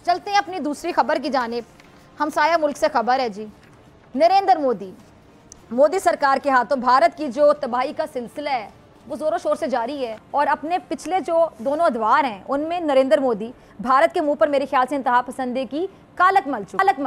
चलते हैं अपनी दूसरी खबर की जानिब। हमसाया मुल्क से खबर है जी। नरेंद्र मोदी सरकार के हाथों भारत की जो तबाही का सिलसिला है वो ज़ोरों शोर से जारी है, और अपने पिछले जो दोनों अदवार हैं उनमें नरेंद्र मोदी भारत के मुंह पर मेरे ख्याल से इंतहा पसंदी की कालक मल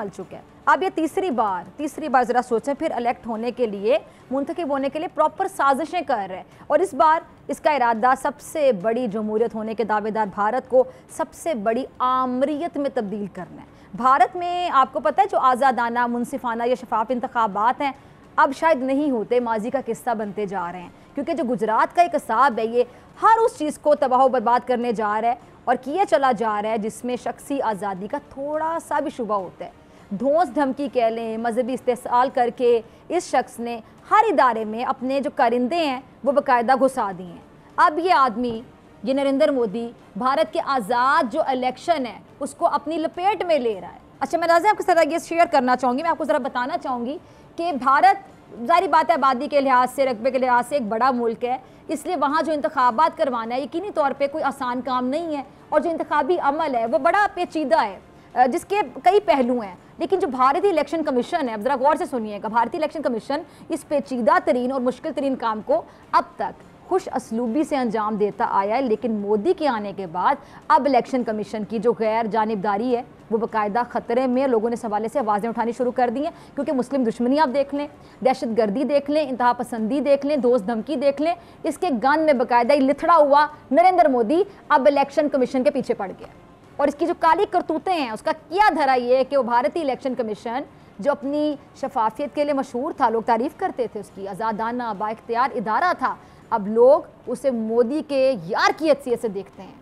चुका है। अब ये तीसरी बार ज़रा सोचें, फिर इलेक्ट होने के लिए, मुंतखब होने के लिए प्रॉपर साजिशें कर रहे हैं, और इस बार इसका इरादा सबसे बड़ी जमहूरियत होने के दावेदार भारत को सबसे बड़ी आमरीत में तब्दील करना है। भारत में आपको पता है जो आज़ादाना, मुनसिफाना या शफाफ इंतखाबात हैं अब शायद नहीं होते, माजी का किस्सा बनते जा रहे हैं, क्योंकि जो गुजरात का एक हिसाब है ये हर उस चीज़ को तबाह बर्बाद करने जा रहा है और किया चला जा रहा है जिसमें शख्सी आज़ादी का थोड़ा सा भी शुबा होता है। धौंस धमकी कह लें, मजहबी इस्तेसाल करके इस शख्स ने हर इदारे में अपने जो कारिंदे हैं वो बाकायदा घुसा दिए हैं। अब ये आदमी, ये नरेंद्र मोदी, भारत के आज़ाद जो इलेक्शन है उसको अपनी लपेट में ले रहा है। अच्छा, मैं नाज़रीन आपके साथ ये शेयर करना चाहूँगी, मैं आपको ज़रा बताना चाहूँगी कि भारत ज़ाहिर बात है आबादी के लिहाज से, रकबे के लिहाज से एक बड़ा मुल्क है, इसलिए वहाँ जो इंतखाबात करवाना है यकीनी तौर पे कोई आसान काम नहीं है, और जो इंतखाबी अमल है वो बड़ा पेचीदा है जिसके कई पहलू हैं। लेकिन जो भारतीय इलेक्शन कमीशन है, अब ज़रा गौर से सुनिएगा, भारतीय इलेक्शन कमीशन इस पेचीदा तरीन और मुश्किल तरीन काम को अब तक खुश असलूबी से अंजाम देता आया है, लेकिन मोदी के आने के बाद अब इलेक्शन कमीशन की जो गैर जानिबदारी है वो बाकायदा ख़तरे में। लोगों ने इस हवाले से आवाज़ें उठानी शुरू कर दी हैं, क्योंकि मुस्लिम दुश्मनी आप देख लें, दहशत गर्दी देख लें, इंतहा पसंदी देख लें, दोस्त धमकी देख लें, इसके गन में बाकायदा लिथड़ा हुआ नरेंद्र मोदी अब इलेक्शन कमीशन के पीछे पड़ गया। और इसकी जो काली करतूतें हैं उसका क्या धरा ये है कि वो भारतीय इलेक्शन कमीशन जो अपनी शफाफियत के लिए मशहूर था, लोग तारीफ़ करते थे उसकी, आज़ादाना बाइख्तियार इदारा था, अब लोग उसे मोदी के यार की हैसियत से देखते हैं।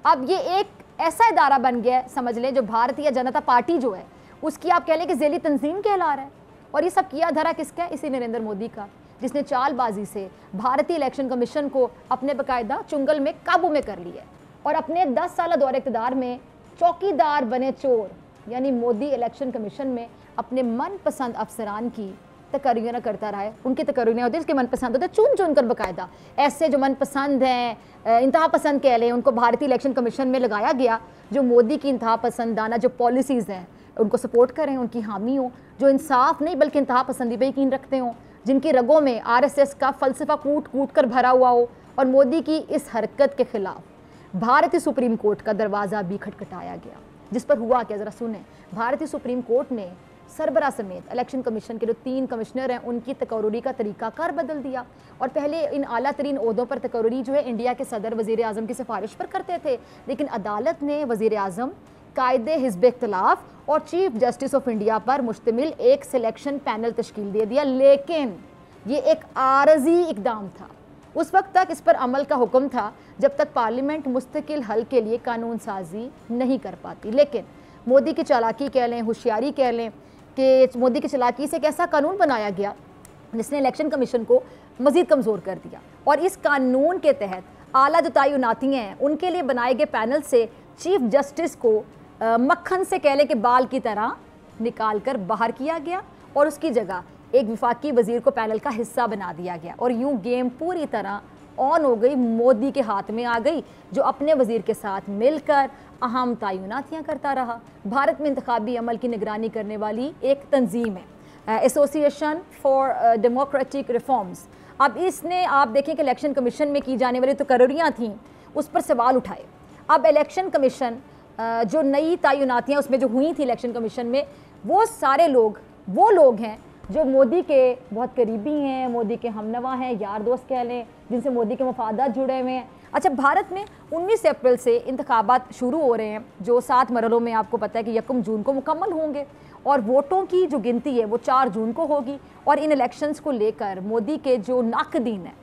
अब ये एक ऐसा इदारा बन गया है, समझ लें, जो भारतीय जनता पार्टी जो है उसकी आप कह लें कि ज़ेली तंजीम कहला रहा है। और ये सब किया धरा किसका है? इसी नरेंद्र मोदी का, जिसने चालबाजी से भारतीय इलेक्शन कमीशन को अपने बाकायदा चुंगल में काबू में कर लिया है, और अपने 10 साल दौरे इक़्तिदार में चौकीदार बने चोर, यानी मोदी इलेक्शन कमीशन में अपने मनपसंद अफसरान की तकरीरें करता रहा है। उनकी तकरीरें होती है, उसके मनपसंद होते हैं, चुन चुन कर बाकायदा ऐसे जो मनपसंद हैं, इंतहा पसंद कह लें, उनको भारतीय इलेक्शन कमीशन में लगाया गया जो मोदी की इंतहा पसंदाना जो पॉलिसीज़ हैं उनको सपोर्ट करें, उनकी हामी हों, जो इंसाफ नहीं बल्कि इंतहा पसंदी पर यकीन रखते हों, जिनकी रगों में RSS का फ़लसफ़ा कूट कूट कर भरा हुआ हो। और मोदी की इस हरकत के ख़िलाफ़ भारतीय सुप्रीम कोर्ट का दरवाज़ा भी खटखटाया गया, जिस पर हुआ क्या ज़रा सुने। भारतीय सुप्रीम कोर्ट ने सरबरा समेत इलेक्शन कमीशन के जो 3 कमिश्नर हैं उनकी तकर्री का तरीक़ाकार बदल दिया, और पहले इन आला तरीन ओहदों पर तकर्री जो है इंडिया के सदर वज़ीर आज़म की सिफारिश पर करते थे, लेकिन अदालत ने वज़ीर आज़म, कायदे हिज़्ब इख्तिलाफ और चीफ जस्टिस ऑफ इंडिया पर मुश्तमिल एक सिलेक्शन पैनल तश्कील दे दिया। लेकिन ये एक आरज़ी इक़दाम था, उस वक्त तक इस पर अमल का हुक्म था जब तक पार्लियामेंट मुस्तकिल हल के लिए कानून साजी नहीं कर पाती। लेकिन मोदी की चालाकी कह लें, होशियारी कह लें, कि मोदी की चालाकी से एक ऐसा कानून बनाया गया जिसने इलेक्शन कमीशन को मज़ीद कमज़ोर कर दिया, और इस कानून के तहत आला जो तयनातियाँ हैं उनके लिए बनाए गए पैनल से चीफ जस्टिस को मक्खन से कह लें कि बाल की तरह निकाल कर बाहर किया गया, और उसकी जगह एक वफाकी वज़ीर को पैनल का हिस्सा बना दिया गया, और यूँ गेम पूरी तरह ऑन हो गई, मोदी के हाथ में आ गई, जो अपने वज़ीर के साथ मिलकर अहम तयनातियाँ करता रहा। भारत में इंतखाबी अमल की निगरानी करने वाली एक तंजीम है एसोसिएशन फॉर डेमोक्रेटिक रिफॉर्म्स। अब इसने आप देखें कि इलेक्शन कमीशन में की जाने वाली तकर्रियाँ थीं उस पर सवाल उठाए। अब इलेक्शन कमीशन जो नई तयनातियाँ उसमें जो हुई थी इलेक्शन कमीशन में, वो सारे लोग वो लोग हैं जो मोदी के बहुत करीबी हैं, मोदी के हमनवा हैं, यार दोस्त कह लें, जिनसे मोदी के मफादात जुड़े हुए हैं। अच्छा, भारत में 19 अप्रैल से इंतखाबात शुरू हो रहे हैं, जो 7 मरहलों में आपको पता है कि 1 जून को मुकम्मल होंगे, और वोटों की जो गिनती है वो 4 जून को होगी। और इन इलेक्शंस को लेकर मोदी के जो नाकदीन हैं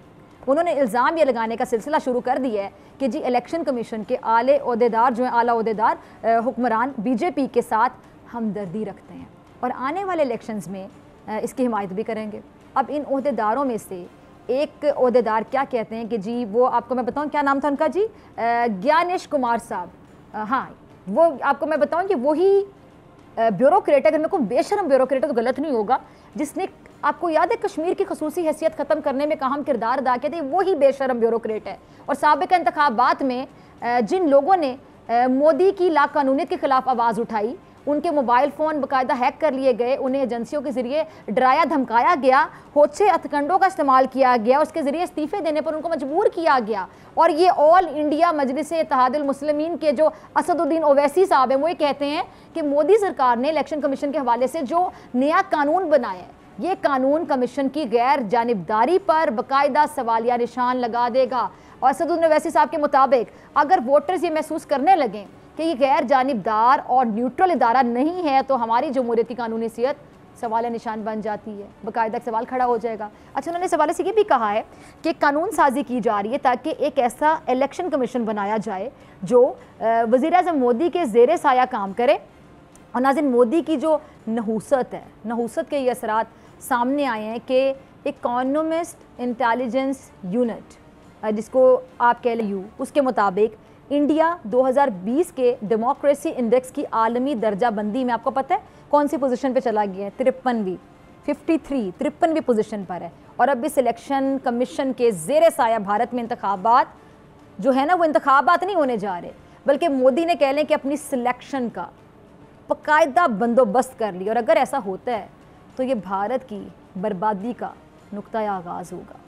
उन्होंने इल्ज़ाम ये लगाने का सिलसिला शुरू कर दिया है कि जी इलेक्शन कमीशन के आले ओहदेदार जो हैं, आला ओहदेदार हुक्मरान BJP के साथ हमदर्दी रखते हैं और आने वाले इलेक्शंस में इसकी हिमायत भी करेंगे। अब इन ओहदेदारों में से एक ओहदेदार क्या कहते हैं कि जी वो, आपको मैं बताऊं क्या नाम था उनका जी, ज्ञानेश कुमार साहब, हाँ वो आपको मैं बताऊं कि वही ब्यूरोक्रेट, अगर मेरे को बेशरम ब्यूरोक्रेट तो गलत नहीं होगा, जिसने आपको याद है कश्मीर की खसूसी हैसियत ख़त्म करने में अहम किरदार अदा किया था, वही बेशरम ब्यूरोक्रेट है। और साबिक़ा इंतखाबात में जिन लोगों ने मोदी की लाकानूनियत के खिलाफ आवाज़ उठाई, उनके मोबाइल फ़ोन बाकायदा हैक कर लिए गए, उन्हें एजेंसियों के ज़रिए डराया धमकाया गया, होचे हथकंडों का इस्तेमाल किया गया, उसके ज़रिए इस्तीफ़े देने पर उनको मजबूर किया गया। और ये ऑल इंडिया मजलिस इत्तेहादुल मुस्लिमीन के जो असदुद्दीन ओवैसी साहब हैं वो ये कहते हैं कि मोदी सरकार ने इलेक्शन कमीशन के हवाले से जो नया कानून बनाया है, ये कानून कमीशन की गैर जानिबदारी पर बाकायदा सवालिया निशान लगा देगा। और असदुद्दीन ओवैसी साहब के मुताबिक अगर वोटर्स ये महसूस करने लगें कि ये गैर जानिबदार और न्यूट्रल इदारा नहीं है तो हमारी जमहूरियती कानूनी हैसियत सवाल निशान बन जाती है, बाकायदा सवाल खड़ा हो जाएगा। अच्छा, उन्होंने सवाल से ये भी कहा है कि कानून साजी की जा रही है ताकि एक ऐसा इलेक्शन कमीशन बनाया जाए जो वज़ीर-ए-आज़म मोदी के ज़ेर साया काम करे। और नाज़रीन, मोदी की जो नहूसत है, नहूसत के ये असरात सामने आए हैं कि इकोनॉमिस्ट इंटेलिजेंस यूनिट, जिसको आप कह लें उसके मुताबिक इंडिया 2020 के डेमोक्रेसी इंडेक्स की आलमी दर्जा बंदी में आपको पता है कौन सी पोजीशन पे चला गया है? 53वीं पोजीशन पर है। और अब इस इलेक्शन कमीशन के ज़ेर साया भारत में इंतखाबात जो है ना, वो इंतखाबात नहीं होने जा रहे, बल्कि मोदी ने कह लें कि अपनी सिलेक्शन का बाकायदा बंदोबस्त कर लिया। और अगर ऐसा होता है तो ये भारत की बर्बादी का नुक्ता आगाज़ होगा।